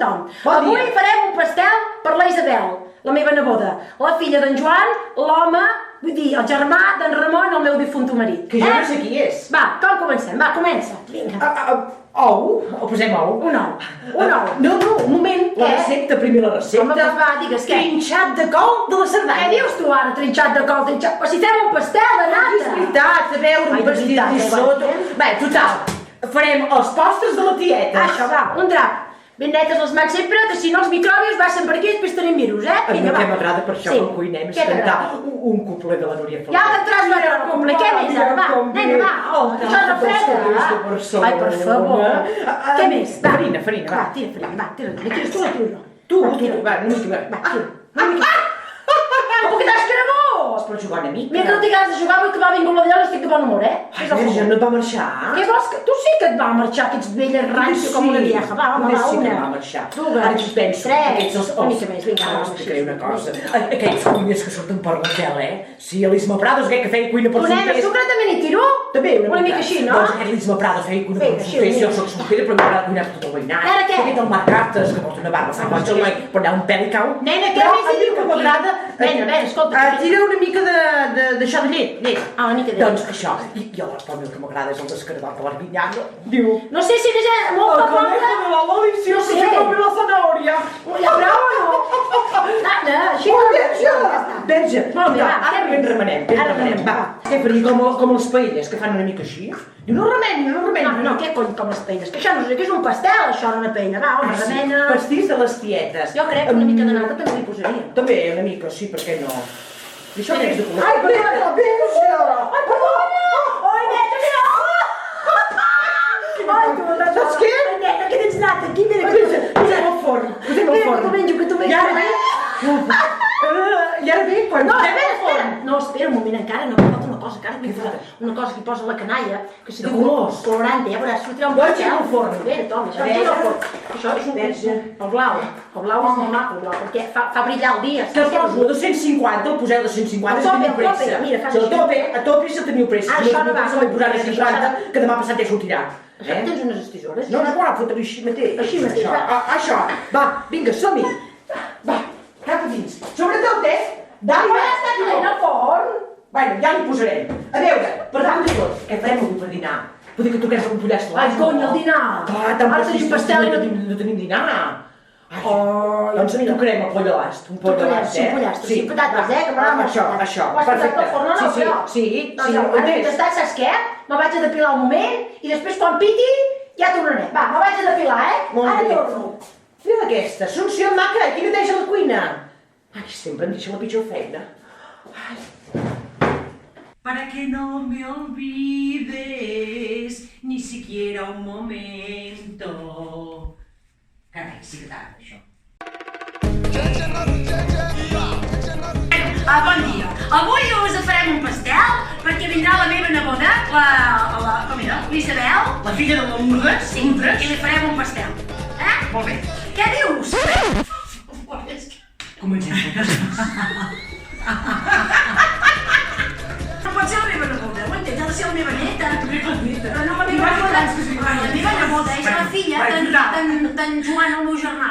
tothom. Avui farem un pastel per la Isabel, la meva neboda, la filla d'en Joan, l'home, vull dir, el germà d'en Ramon, el meu difunto marit. Que jo no sé qui és. Va, com comencem? Va, comença. Vinga. Ou? O posem ou? Un ou. Un ou. No, un moment. La recepta, primer la recepta. Home, doncs va, digues què? Trinxat de col de la Què Cerdanya. dius tu ara, trinxat de col, trinxat... Però si fem un pastel de nata! És veritat, a veure, un vestit d'issot. Bé, total, farem els postres de la tieta. Això, va, un drap. Ben netes les mans sempre, que si no els micròbios baixen per aquí i després tenim virus, eh? A mi el que m'agrada per això quan cuinem és Què cantar t'agrada? un couplet de la Núria Falcó. Ja t'entràs una hora comple, què més ara? Va, nena, va. Això és refreda. Ai, per favor. Què més? Va. Farina, farina, va. Va, tira farina, va, tira. La tires tu o la tiro jo? Tu, va, una mica, Va, tira. Com que t'has cremós! Es pot jugar una mica. Mira que no tinc ganes de jugar, vull que va vingut la d'allò, estic de bon humor, eh? Ai, Verge, no et va marxar? Què vols que... Tu sí que et va marxar, que ets vella rancio com una vieja. Va, home, va, Sí que una. em va marxar. Dues, Ara que penso, tres, aquests els... una mica més, vinga, va, Explicaré una cosa. Aquells cuiners que surten per la tele, Sí, l'Isma Prados, que feia cuina per Tu, nena, solters. sucre també n'hi tiro? També, Una mica així, no? Doncs aquest l'Isma Prados feia cuina per solters, jo soc soltera, però m'agrada cuinar per tot el veïnat. Ara què? Aquest el Marc Cartes, que porta una barba, fa quants el noi, però allà un pèl i cau. Nena, què Però més a mi diu el que aquí? m'agrada... Nena, escolta. Tira una mica d'això de llet. Ah, una mica de llet. Doncs això, i el que m'agrada és el descarregat de l'Arguinyano. Diu... No sé si és molt conejo poca. de la Alicia, No sé. se come la zanahoria. Ja, prou o no? Nana, així no. Verge, Molt bé, va, ara què ben més? remenem, Ara remenem, va. Què faria com les paelles, que fan una mica així? Diu, no remeni. No, què cony com les peines? Que això no sé, que és un pastel, això, no una peina. Va, home, remena. Pastís de les tietes. Jo crec que una mica de nata també li posaria. També, una mica, sí, per què no? I això què és de color? Ai, perdona, Verge! Ai, perdona! Ai, nena, mira! Ai, tu, nena. Saps què? Ai, nena, que tens nata aquí, mira que... Posem al forn. Mira, que tu menjo. I ara ve... I ara ve quan... No, posem al espera. forn. No, espera un moment encara, no, falta una cosa, encara Què falta? una cosa que hi posa la canalla, que se De diu colors. colorante, ja veuràs, sortirà un Doncs al forn. Espera, Tom, això Verge. és al forn. Això és Verge. el blau és molt maco, el blau, perquè fa brillar el dia. Que poso 250, el poseu 250, A si tope, teniu pressa. mira, fas Si a així. tope si teniu pressa. Ah, Si això no no va. teniu pressa, li posaré 50, que demà passat ja sortirà. Això tens unes tisores? No, igual, fotre així mateix. Així mateix, va. Això. Va, vinga, som-hi. Va, cap a dins. Sobretot, Dani, Ja està plena el forn. Bueno, ja li posarem. A veure, per davant de tot, què farem avui per dinar? Vull dir que toquem un pollastre. Ai, cony, el dinar. Clar, tan Ara tenim pastel i no tenim dinar. Ai, Oh, doncs tocarem el poll de l'ast, un poll de l'ast, Sí, pollastre, sí, patates, que m'agrada molt. Això, Ho has posat perfecte. al forn o no, però? Sí, Doncs ara que entès. t'estàs, saps què? Me vaig a depilar un moment i després quan piti ja tornaré. Va, me vaig a depilar, Molt Ara bé. torno. Mira aquesta, Assumpció maca, qui neteja la cuina? Ai, sempre em deixa la pitjor feina. Para que no me olvides ni siquiera un momento. Carai, sí que t'agrada això. Bon dia. Avui us farem un pastel perquè vindrà la meva neboda, l'Isabel. La filla de la Lourdes. Sí, i li farem un pastel. Molt bé. Què dius? Comencem. No pot ser la meva neboda, ho entens? Ha de ser la meva neta. Però no la meva neboda. La meva neboda és la filla d'en Joan, el meu germà.